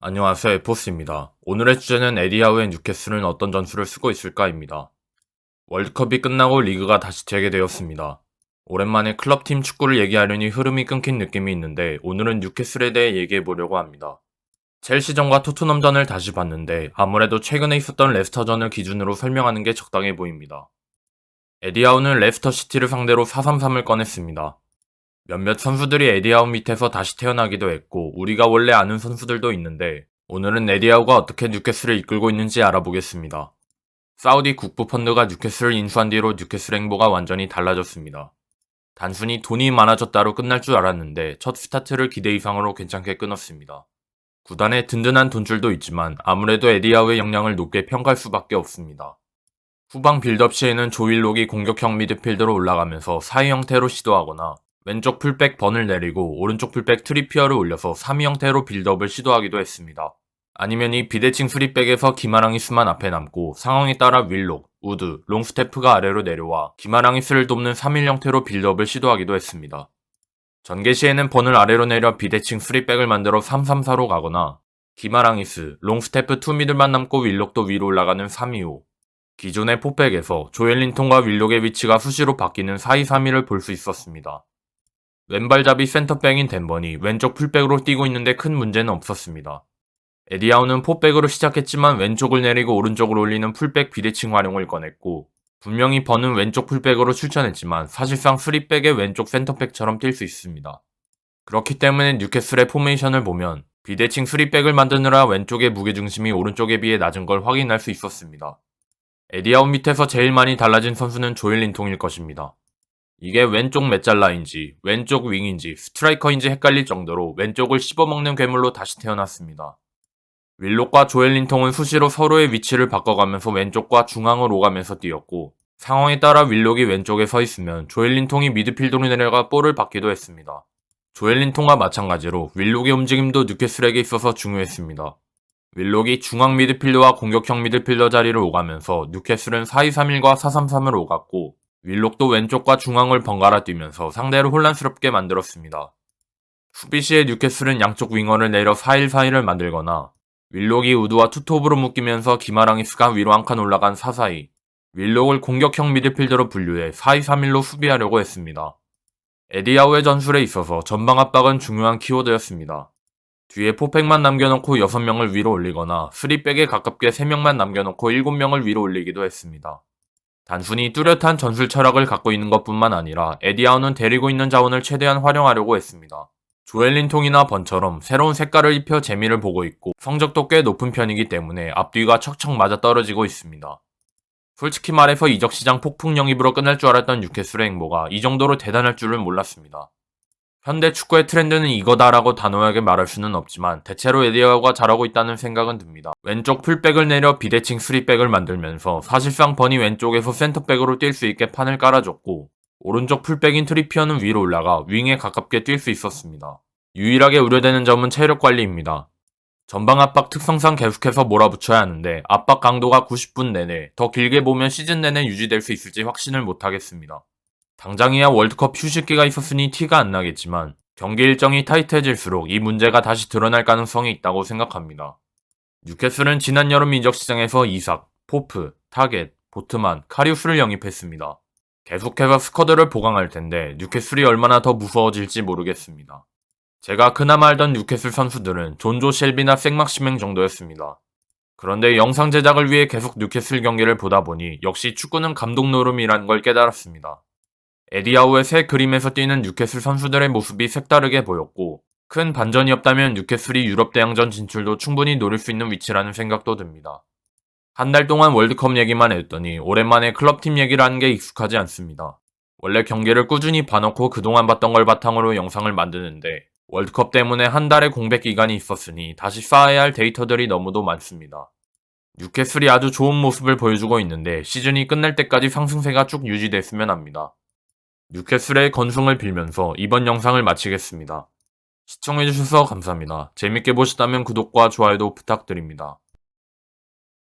안녕하세요, 에포스입니다. 오늘의 주제는 에디하우의 뉴캐슬은 어떤 전술을 쓰고 있을까입니다. 월드컵이 끝나고 리그가 다시 재개되었습니다. 오랜만에 클럽팀 축구를 얘기하려니 흐름이 끊긴 느낌이 있는데 오늘은 뉴캐슬에 대해 얘기해보려고 합니다. 첼시전과 토트넘전을 다시 봤는데 아무래도 최근에 있었던 레스터전을 기준으로 설명하는 게 적당해 보입니다. 에디하우는 레스터시티를 상대로 4-3-3을 꺼냈습니다. 몇몇 선수들이 에디하우 밑에서 다시 태어나기도 했고 우리가 원래 아는 선수들도 있는데 오늘은 에디하우가 어떻게 뉴캐슬을 이끌고 있는지 알아보겠습니다. 사우디 국부 펀드가 뉴캐슬을 인수한 뒤로 뉴캐슬 행보가 완전히 달라졌습니다. 단순히 돈이 많아졌다로 끝날 줄 알았는데 첫 스타트를 기대 이상으로 괜찮게 끊었습니다. 구단의 든든한 돈줄도 있지만 아무래도 에디하우의 역량을 높게 평가할 수밖에 없습니다. 후방 빌드업 시에는 조일록이 공격형 미드필더로 올라가면서 사이 형태로 시도하거나 왼쪽 풀백 번을 내리고 오른쪽 풀백 트리피어를 올려서 3위 형태로 빌드업을 시도하기도 했습니다. 아니면 이 비대칭 3백에서 기마랑이스만 앞에 남고 상황에 따라 윌록, 우드, 롱스테프가 아래로 내려와 기마랑이스를 돕는 3일 형태로 빌드업을 시도하기도 했습니다. 전개 시에는 번을 아래로 내려 비대칭 3백을 만들어 3-3-4로 가거나 기마랑이스, 롱스테프 2미들만 남고 윌록도 위로 올라가는 3-2-5 기존의 포백에서 조엘린톤과 윌록의 위치가 수시로 바뀌는 4-2-3-1을 볼 수 있었습니다. 왼발잡이 센터백인 덴번이 왼쪽 풀백으로 뛰고 있는데 큰 문제는 없었습니다. 에디하우는 포백으로 시작했지만 왼쪽을 내리고 오른쪽으로 올리는 풀백 비대칭 활용을 꺼냈고 분명히 번은 왼쪽 풀백으로 출전했지만 사실상 3백의 왼쪽 센터백처럼 뛸 수 있습니다. 그렇기 때문에 뉴캐슬의 포메이션을 보면 비대칭 3백을 만드느라 왼쪽의 무게중심이 오른쪽에 비해 낮은 걸 확인할 수 있었습니다. 에디하우 밑에서 제일 많이 달라진 선수는 조엘린통일 것입니다. 이게 왼쪽 메잘라인지 왼쪽 윙인지 스트라이커인지 헷갈릴 정도로 왼쪽을 씹어먹는 괴물로 다시 태어났습니다. 윌록과 조엘린통은 수시로 서로의 위치를 바꿔가면서 왼쪽과 중앙을 오가면서 뛰었고 상황에 따라 윌록이 왼쪽에 서 있으면 조엘린통이 미드필더로 내려가 볼을 받기도 했습니다. 조엘린통과 마찬가지로 윌록의 움직임도 뉴캐슬에게 있어서 중요했습니다. 윌록이 중앙 미드필더와 공격형 미드필더 자리를 오가면서 뉴캐슬은 4-2-3-1과 4-3-3을 오갔고 윌록도 왼쪽과 중앙을 번갈아 뛰면서 상대를 혼란스럽게 만들었습니다. 수비 시에 뉴캐슬은 양쪽 윙어를 내려 4-1-4-1을 만들거나 윌록이 우드와 투톱으로 묶이면서 기마랑이스가 위로 한 칸 올라간 4-4-2 윌록을 공격형 미드필더로 분류해 4-2-3-1로 수비하려고 했습니다. 에디하우의 전술에 있어서 전방 압박은 중요한 키워드였습니다. 뒤에 포백만 남겨놓고 6명을 위로 올리거나 3백에 가깝게 3명만 남겨놓고 7명을 위로 올리기도 했습니다. 단순히 뚜렷한 전술 철학을 갖고 있는 것뿐만 아니라 에디하우는 데리고 있는 자원을 최대한 활용하려고 했습니다. 조엘린통이나 번처럼 새로운 색깔을 입혀 재미를 보고 있고 성적도 꽤 높은 편이기 때문에 앞뒤가 척척 맞아떨어지고 있습니다. 솔직히 말해서 이적시장 폭풍 영입으로 끝날 줄 알았던 뉴캐슬의 행보가 이 정도로 대단할 줄은 몰랐습니다. 현대 축구의 트렌드는 이거다라고 단호하게 말할 수는 없지만 대체로 에디하우가 잘하고 있다는 생각은 듭니다. 왼쪽 풀백을 내려 비대칭 3백을 만들면서 사실상 번이 왼쪽에서 센터백으로 뛸 수 있게 판을 깔아줬고 오른쪽 풀백인 트리피어는 위로 올라가 윙에 가깝게 뛸 수 있었습니다. 유일하게 우려되는 점은 체력 관리입니다. 전방 압박 특성상 계속해서 몰아붙여야 하는데 압박 강도가 90분 내내 더 길게 보면 시즌 내내 유지될 수 있을지 확신을 못하겠습니다. 당장이야 월드컵 휴식기가 있었으니 티가 안 나겠지만 경기 일정이 타이트해질수록 이 문제가 다시 드러날 가능성이 있다고 생각합니다. 뉴캐슬은 지난 여름 인적 시장에서 이삭, 포프, 타겟, 보트만, 카리우스를 영입했습니다. 계속해서 스쿼드를 보강할 텐데 뉴캐슬이 얼마나 더 무서워질지 모르겠습니다. 제가 그나마 알던 뉴캐슬 선수들은 존조 셸비나 생막시맹 정도였습니다. 그런데 영상 제작을 위해 계속 뉴캐슬 경기를 보다 보니 역시 축구는 감독 노름이란 걸 깨달았습니다. 에디하우의 새 그림에서 뛰는 뉴캐슬 선수들의 모습이 색다르게 보였고 큰 반전이 없다면 뉴캐슬이 유럽 대항전 진출도 충분히 노릴 수 있는 위치라는 생각도 듭니다. 한 달 동안 월드컵 얘기만 했더니 오랜만에 클럽팀 얘기를 하는 게 익숙하지 않습니다. 원래 경기를 꾸준히 봐놓고 그동안 봤던 걸 바탕으로 영상을 만드는데 월드컵 때문에 한 달의 공백 기간이 있었으니 다시 쌓아야 할 데이터들이 너무도 많습니다. 뉴캐슬이 아주 좋은 모습을 보여주고 있는데 시즌이 끝날 때까지 상승세가 쭉 유지됐으면 합니다. 뉴캐슬의 건승을 빌면서 이번 영상을 마치겠습니다. 시청해주셔서 감사합니다. 재밌게 보셨다면 구독과 좋아요도 부탁드립니다.